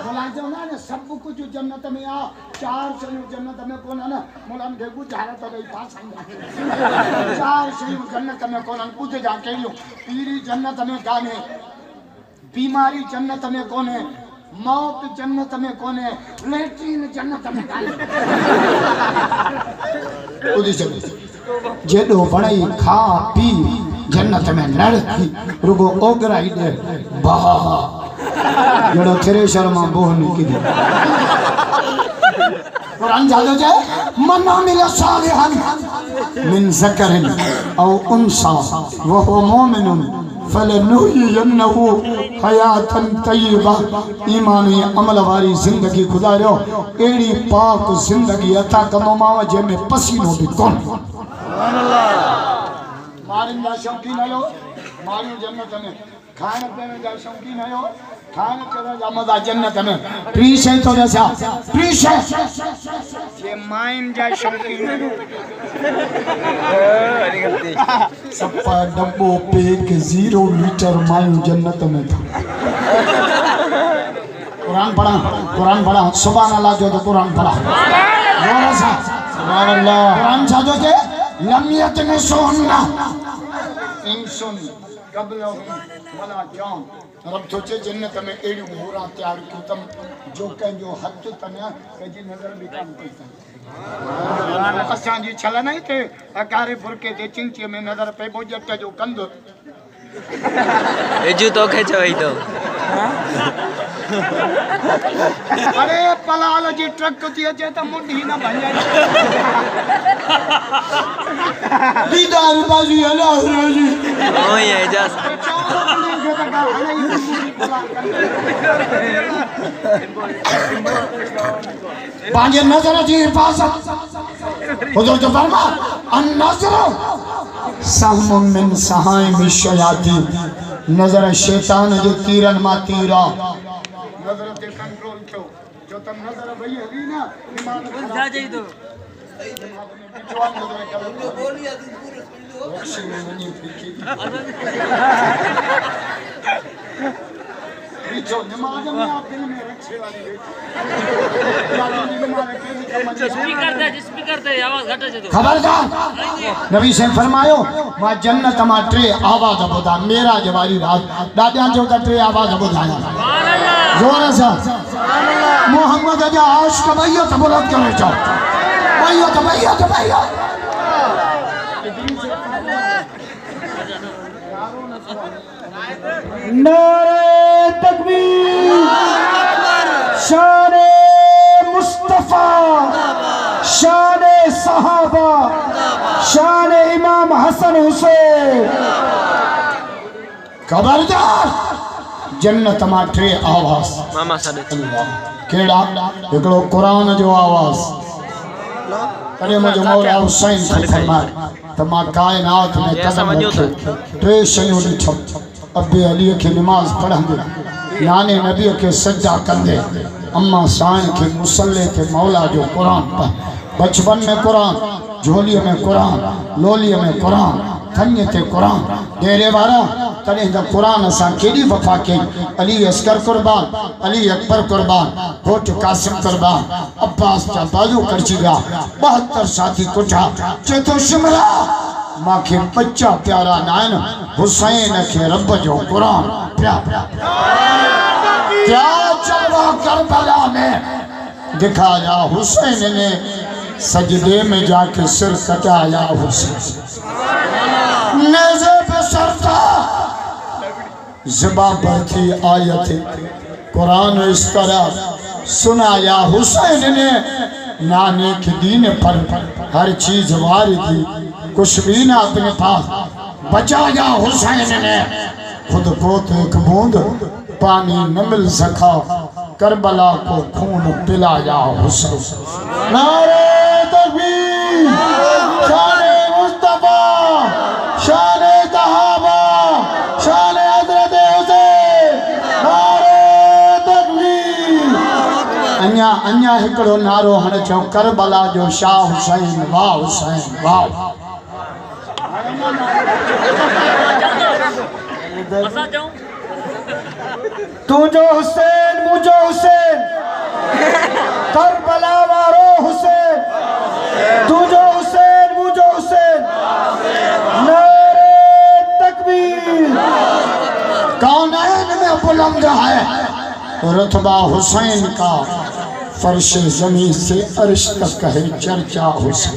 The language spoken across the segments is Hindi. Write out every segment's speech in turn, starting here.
बोला जो ना सब कुछ जन्नत में आ चार शयूं जन्नत में कोन ना मोलान देखू झारा तो गई पास चार शयूं जन्नत में कोन पूछ जा केलियो पीरी जन्नत में काने बीमारी जन्नत में कौन है मौत जन्नत में कौन है लेट्रिन जन्नत में काने उदी चल जेडो बणाई खा पी जन्नत में नरकी रुगो ओगराई दे वाह जड़ो तेरे शर्मा बोह निकली कुरान जादो जे मन्ना मिला सालिहन मिन ज़करिन औ उन्सा वहुव मोमिनुन फलनुहयिन्नहु हयातन तय्यबा ईमानी अमल वारी जिंदगी गुजारियो एड़ी पाक जिंदगी अता कमो माव जे में पसीनो भी कोन सुभान अल्लाह मारिन जा शौकीन आयो मारिन जन्नत में खाने पीने जा शौकीन आयो खाने पीने जा मजा जन्नत में प्रीशे तो जैसा प्रीशे ये माइन जा शौकीन सप्पा डब्बो पे के 0 लीटर माइन जन्नत में था कुरान पढ़ा सुभान अल्लाह जो तो कुरान पढ़ा जोर से सुभान अल्लाह कुरान साजो के लमियत में सोना इंसान कबल वला जान रब सोचे जन्नत में एड़ी मोरा तैयार की तम जो कह जो हद तने कजी नजर भी काम करता असां जी छल नहीं थे अकारे फुरके दे चिंचे में नजर पे बोजट जो कंद एजू तो के चई तो अरे पलाल जी ट्रक थी अचे त मुंडी न बन जाए दीदार बाजी अल्लाह जी ओ ये जस बाजे नजर जी हिफाजत हुजूर तो फरमा अन नजर सहम मिन सहाइम शयातीन नजर शैतान जो तीरन मा तीरा नजर ते कंट्रोल छो जो तम नजर भई हली ना दिमाग जा जाई तो जवान नजर कर बोलिया तू पूरे सुन लो नहीं फिकी जो नमाज में आप दिल में रखे वाली स्पीकर दे आवाज घट जे तो खबरदार नबी से फरमायो मां जन्नत मा टे आवाज बुधा मेरा जवारी रात दादा जो टे आवाज बुधाया सुभान अल्लाह जोर से सुभान अल्लाह मोहम्मद जा आशिक भैया तो बुलंद करे जाओ भैया नारे तकबीर शान मुस्तफा शान सहाबा शान इमाम हसन हुसैन खबरदार जन्नत मा टे आवाज मामा साडे केड़ा एकड़ो कुरान जो आवाज अरे मुझे मौला हुसैन खे फरमाए त मां कायनात में कदम रखे टे शयूं ॾिठो अबे अली के नमाज पढ़ंदे नाने नबी के सजदा कंदे अम्मा साईं के मुसल्ले के मौला जो कुरान पढ़ बचपन में कुरान झोली में कुरान लोली में कुरान थन्य ते कुरान डेरे वारा तने द कुरान असा केडी वफा के अली अस्कर कुर्बान अली अकबर कुर्बान घोट कासिम कुर्बान अब्बास चा बाजू करची गया 72 साथी कुठा चेतो शिमला मां के बच्चा प्यारा नायन हुसैन के रब जो कुरान प्या क्या चलवा करबला में दिखाया हुसैन ने सजदे में जाके सिर कटाया हुसैन नेज़े पे सरता ज़िबा पर थी आयत कुरान इस तरह सुनाया हुसैन ने नाने के दीन पर हर चीज वारी थी कुछ भी ना अपने पास बचाया हुसैन ने खुद को तो एक बूंद पानी न मिल सका करबला को खून पिलाया हुसैन नारे तकबीर शान मुस्तफा शान सहाबा शान हजरत हुसैन नारे तकबीर अन्या हिकड़ो नारो हण चो करबला जो शाह हुसैन वाह हुसैन वाह तुझो हुसैन मुझो हुसैन करबला वारो हुसैन तुझो हुसैन मुझो हुसैन नारे तकबीर। कौनैन में बुलंद है रुतबा हुसैन का, फर्श ज़मीन से अर्श तक है चर्चा हुसैन।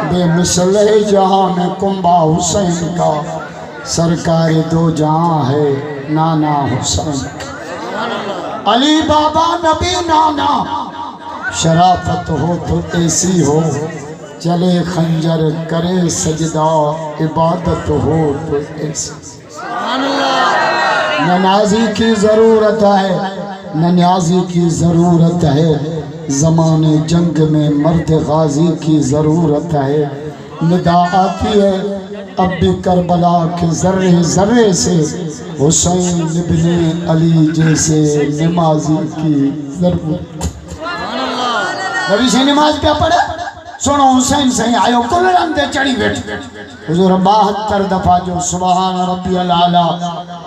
बेमिसल जहां में कुंबा हुसैन का, सरकार दो जहां है नाना हुसैन। अली बाबा नबी नाना, शराफत हो तो ऐसी हो, चले खंजर करे सजदा, इबादत हो तो ऐसी। नमाजी की ज़रूरत है, नमाजी की ज़रूरत है, ज़माने जंग में मर्द गाजी की ज़रूरत है। निदा आती है अब भी करबला के ज़र्रे ज़र्रे से, हुसैन इब्ने अली जैसे नमाजी की ज़रूरत। नबी से नमाज क्या पढ़े? सुनो हुसैन से आयो कुलरम दे चढ़ी बैठ। हुजूर 72 दफा जो सुबहान रब्बियल आला,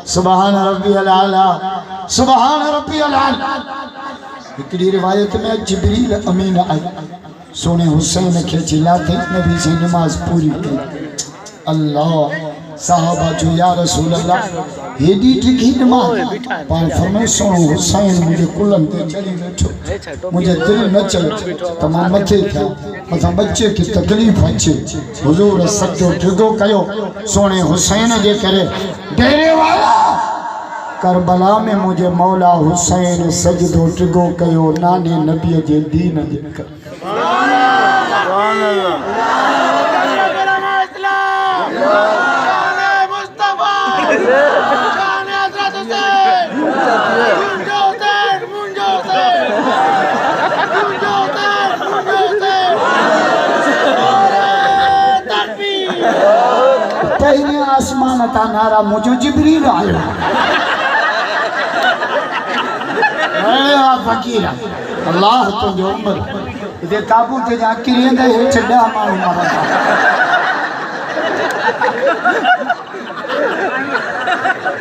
सुबहान रब्बियल आला, सुबहान रब्बियल आला। हिकड़ी रिवायत में जिब्रील अमीन आई, सोने हुसैन खे चिल्लाते नबी से नमाज पूरी की। अल्लाह साहबा जो या रसूल अल्लाह हेडी टिकी नमाज पर फरमाए सोनो हुसैन मुझे कुलन ते चली बैठो, मुझे दिल न चले तमाम मथे था मथा बच्चे की तकलीफ अचे। हुजूर सजो टिगो कयो सोने हुसैन जे करे। डेरे वाला करबला में मुझे मौला हुसैन सजदो टिगो कयो, नाने नबी जे दीन जे कर। पहले आसमान था नारा मुझे जिब्रील आयो। फकीर अल्लाह तो जो उम्र इधर काबू ते जाके लेंदा है छड़ा मारू मारा।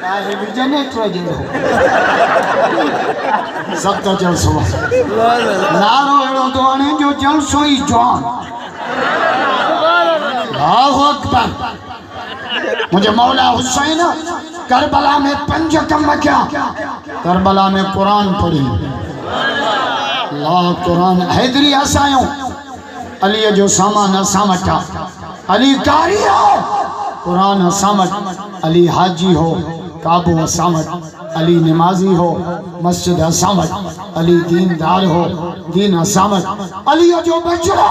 काहे विजने ट्रजे सब तो जलसो नारो एड़ो दोने जो जलसो ही जान। अल्लाहु अकबर। मुझे मौला हुसैन करबला में 5 कम क्या, करबला में कुरान पढ़ी। अल्लाह कुरान हैदरी असायो अली जो सामान असामटा, अली कारी हो कुरान असामट, अली हाजी हो काबू असामट, अली नमाजी हो मस्जिद असामट, अली दीनदार हो दीन असामट, अली जो बचड़ा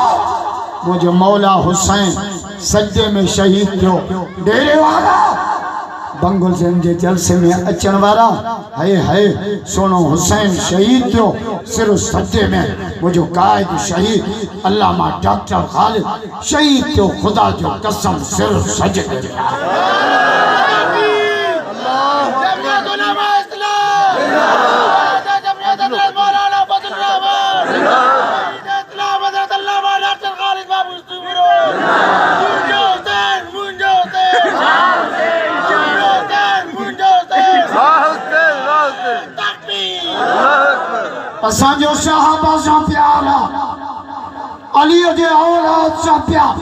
मुझे मौला हुसैन सज्जे में शहीद थियो। डेरे वाला बंगुल सिंह जे जलसे में अचन वाला है सोनो हुसैन शहीद थियो सिर्फ सज्जे में। मुझे कायद शहीद अल्लामा डॉक्टर खालिद शहीद थियो, खुदा जो कसम सिर्फ सज्जे। असांजो सहाबा सां प्यार अली जे औलाद सां प्यार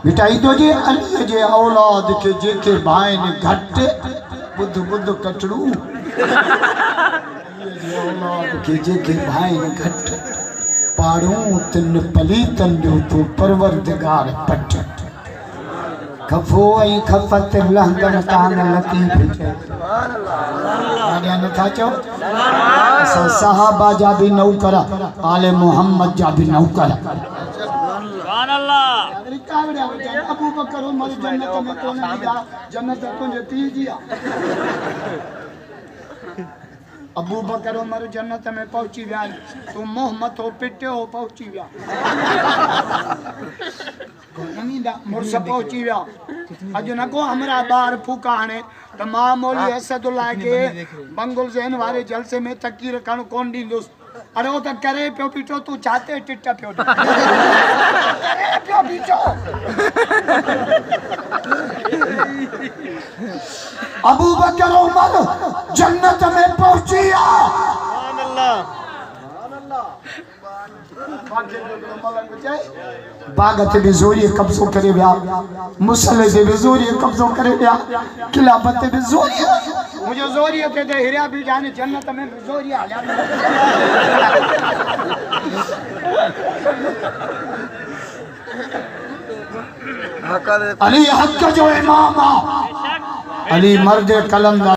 मिटाई तो जे अली जे औलाद के जेके भाइन घट बुध बुध कटड़ू जे औलाद के जेके भाइन घट पाड़ू तिन पलीतन जो तू परवरदिगार पट खफो ऐं खफत लहंदन कान लतीफ सुभान नथा चो। असां सहाबा जा भी नौकर, आले मोहम्मद जा भी नौकर। सुभान अल्लाह। अबू बकर उमर जन्नत में कोन दिया, जन्नत तुझे पी दिया। अबू बकर उमर जन्नत में पहुंची विया, तू मुंह मथो पिटियो पहुंची विया। मुर्स पहुंची विया। अज न को हमरा बार फूका हाणे त मां मौली असदुल्लाह के बंगुल ज़हन वारे जलसे में तकी रखण कोन ॾींदुसि। अरे वो तो करे पियो पीटो तू चाहते टिट्टा पियो करे पियो पीटो अबू बकर उमर जन्नत में पहुंचिया बागत बि ज़ोरीअ कब्ज़ो करे विया मुसले ते बि ज़ोरीअ कब्ज़ो करे विया खिलाफत बि ज़ोरीअ मुंहिंजो ज़ोरीअ ते हिरिया बि जाने जन्नत में बि ज़ोरीअ हलिया अली हक़ जो इमाम आहे अली मर्द कलंदर